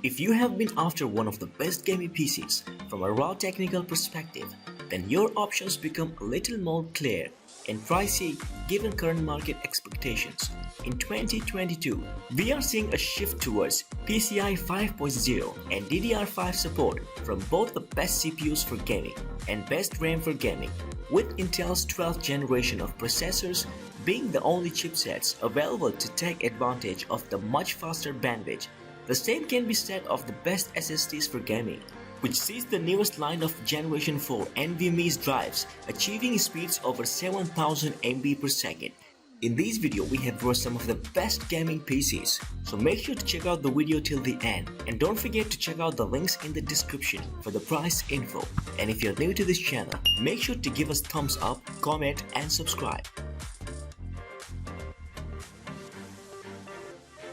If you have been after one of the best gaming PCs from a raw technical perspective, then your options become a little more clear and pricey given current market expectations. In 2022, we are seeing a shift towards PCI 5.0 and DDR5 support from both the best CPUs for gaming and best RAM for gaming, with Intel's 12th generation of processors being the only chipsets available to take advantage of the much faster bandwidth. The same can be said of the best SSDs for gaming, which sees the newest line of Generation 4 NVMe drives achieving speeds over 7000 MB per second. In this video, we have brought some of the best gaming PCs, so make sure to check out the video till the end, and don't forget to check out the links in the description for the price info. And if you're new to this channel, make sure to give us thumbs up, comment and subscribe.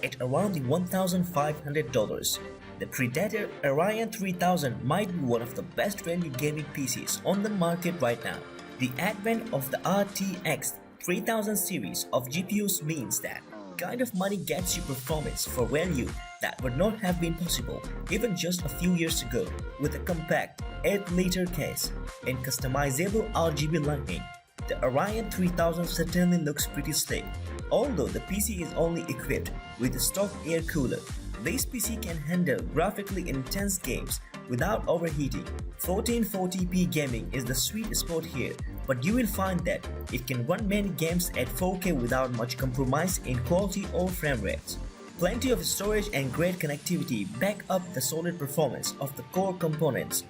At around the $1,500, the Predator Orion 3000 might be one of the best value gaming PCs on the market right now. The advent of the RTX 3000 series of GPUs means that kind of money gets you performance for value that would not have been possible even just a few years ago. With a compact 8-liter case and customizable RGB lighting, the Orion 3000 certainly looks pretty slick. Although the PC is only equipped with a stock air cooler, this PC can handle graphically intense games without overheating. 1440p gaming is the sweet spot here, but you will find that it can run many games at 4K without much compromise in quality or frame rates. Plenty of storage and great connectivity back up the solid performance of the core components,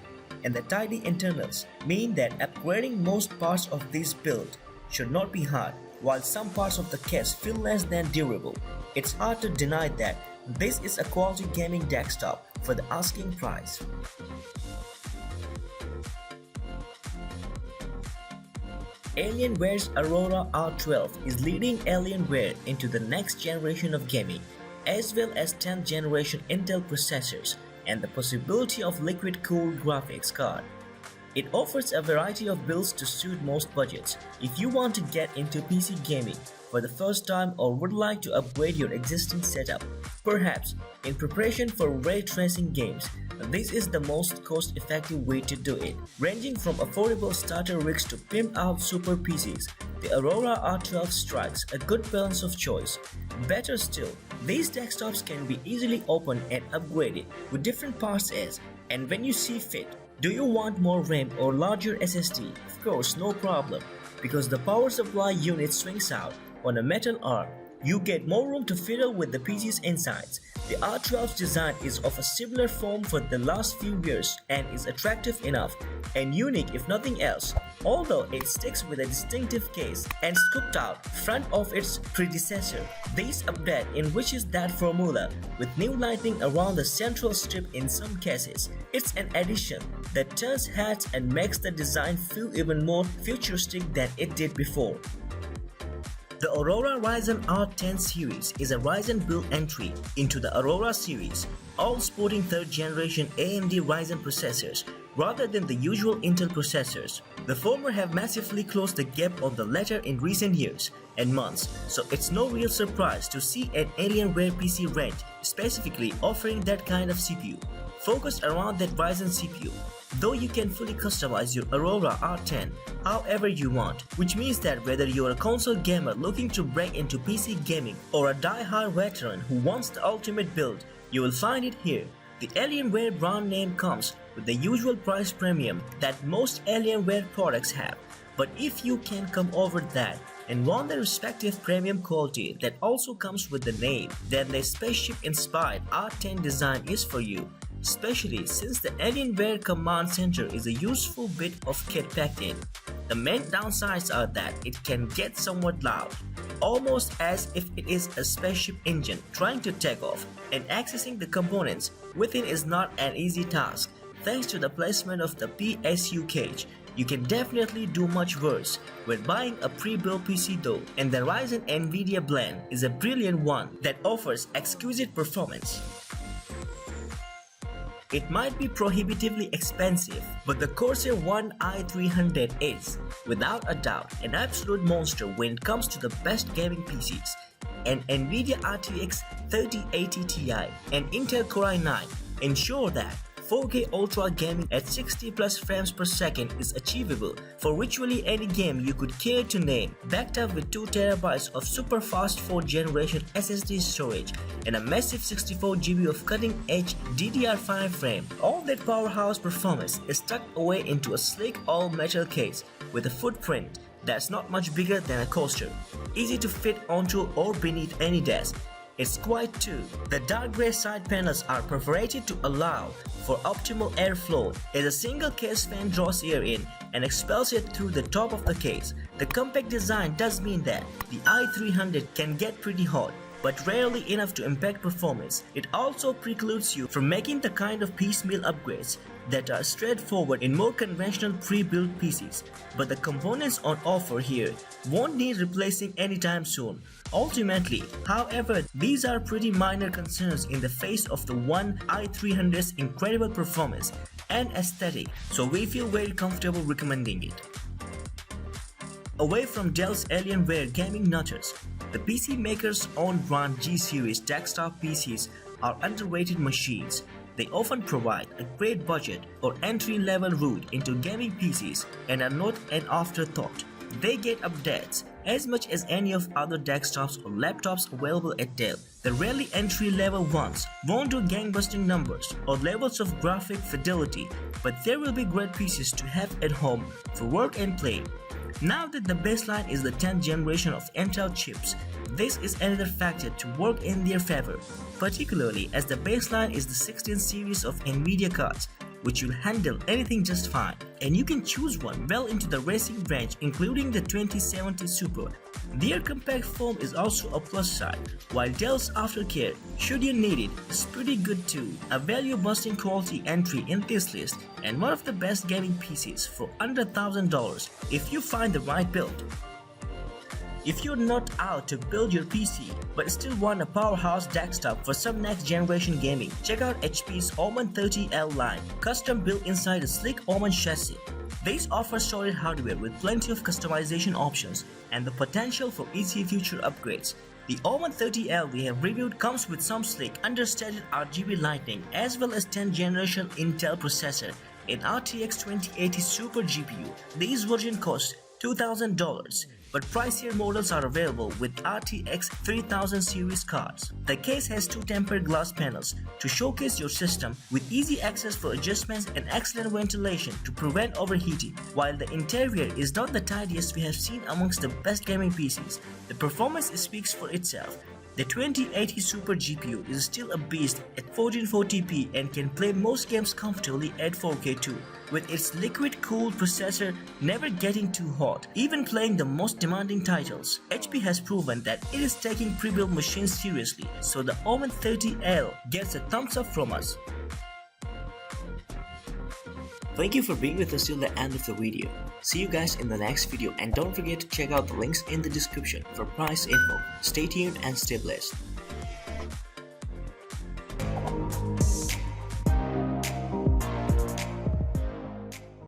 and the tidy internals mean that upgrading most parts of this build should not be hard. While some parts of the case feel less than durable, it's hard to deny that this is a quality gaming desktop for the asking price. Alienware's Aurora R12 is leading Alienware into the next generation of gaming, as well as 10th generation Intel processors and the possibility of liquid-cooled graphics card. It offers a variety of builds to suit most budgets. If you want to get into PC gaming for the first time or would like to upgrade your existing setup, perhaps in preparation for ray tracing games, this is the most cost-effective way to do it. Ranging from affordable starter rigs to pimped out super PCs, the Aurora R12 strikes a good balance of choice. Better still, these desktops can be easily opened and upgraded with different parts as and when you see fit. Do you want more RAM or larger SSD? Of course, no problem, because the power supply unit swings out on a metal arm. You get more room to fiddle with the PC's insides. The R12's design is of a similar form for the last few years and is attractive enough and unique if nothing else, although it sticks with a distinctive case and scooped out front of its predecessor. This update enriches that formula with new lighting around the central strip in some cases. It's an addition that turns heads and makes the design feel even more futuristic than it did before. The Aurora Ryzen R10 series is a Ryzen build entry into the Aurora series, all sporting 3rd generation AMD Ryzen processors rather than the usual Intel processors. The former have massively closed the gap on the latter in recent years and months, so it's no real surprise to see an Alienware PC range specifically offering that kind of CPU, focused around that Ryzen CPU. Though you can fully customize your Aurora R10 however you want, which means that whether you're a console gamer looking to break into PC gaming or a die-hard veteran who wants the ultimate build, you will find it here. The Alienware brand name comes with the usual price premium that most Alienware products have, but if you can come over that and want the respective premium quality that also comes with the name, then the spaceship-inspired R10 design is for you. Especially since the Alienware Command Center is a useful bit of kit packed in. The main downsides are that it can get somewhat loud, almost as if it is a spaceship engine trying to take off, and accessing the components within is not an easy task. Thanks to the placement of the PSU cage, you can definitely do much worse when buying a pre-built PC though, and the Ryzen Nvidia blend is a brilliant one that offers exquisite performance. It might be prohibitively expensive, but the Corsair One i300 is, without a doubt, an absolute monster when it comes to the best gaming PCs. An Nvidia RTX 3080 Ti and Intel Core i9 Ensure that 4K Ultra gaming at 60 plus frames per second is achievable for virtually any game you could care to name, backed up with 2TB of super fast 4th generation SSD storage and a massive 64GB of cutting-edge DDR5 RAM. All that powerhouse performance is tucked away into a sleek all-metal case with a footprint that's not much bigger than a coaster, easy to fit onto or beneath any desk. It's quiet too. The dark grey side panels are perforated to allow for optimal airflow as a single case fan draws air in and expels it through the top of the case. The compact design does mean that the i300 can get pretty hot, but rarely enough to impact performance. It also precludes you from making the kind of piecemeal upgrades that are straightforward in more conventional pre-built PCs, but the components on offer here won't need replacing anytime soon. Ultimately, however, these are pretty minor concerns in the face of the One i300's incredible performance and aesthetic, so we feel very comfortable recommending it. Away from Dell's Alienware gaming nutters, the PC maker's own brand G-Series desktop PCs are underrated machines. They often provide a great budget or entry-level route into gaming PCs and are not an afterthought. They get updates as much as any of other desktops or laptops available at Dell. The rarely entry-level ones won't do gangbusting numbers or levels of graphic fidelity, but there will be great PCs to have at home for work and play. Now that the baseline is the 10th generation of Intel chips, this is another factor to work in their favor, particularly as the baseline is the 16th series of Nvidia cards, which will handle anything just fine, and you can choose one well into the racing range, including the 2070 Super. Their compact form is also a plus side, while Dell's aftercare, should you need it, is pretty good too. A value-busting quality entry in this list and one of the best gaming PCs for under $1,000 if you find the right build. If you're not out to build your PC but still want a powerhouse desktop for some next generation gaming, check out HP's Omen 30L line, custom built inside a sleek Omen chassis. These offer solid hardware with plenty of customization options and the potential for easy future upgrades. The Omen 30L we have reviewed comes with some sleek, understated RGB lighting as well as 10th generation Intel processor and RTX 2080 Super GPU. These versions cost $2,000, but pricier models are available with RTX 3000 series cards. The case has two tempered glass panels to showcase your system with easy access for adjustments and excellent ventilation to prevent overheating. While the interior is not the tidiest we have seen amongst the best gaming PCs, the performance speaks for itself. The 2080 Super GPU is still a beast at 1440p and can play most games comfortably at 4K too, with its liquid-cooled processor never getting too hot, even playing the most demanding titles. HP has proven that it is taking pre-built machines seriously, so the Omen 30L gets a thumbs up from us. Thank you for being with us till the end of the video. See you guys in the next video, and don't forget to check out the links in the description for price info. Stay tuned and stay blessed.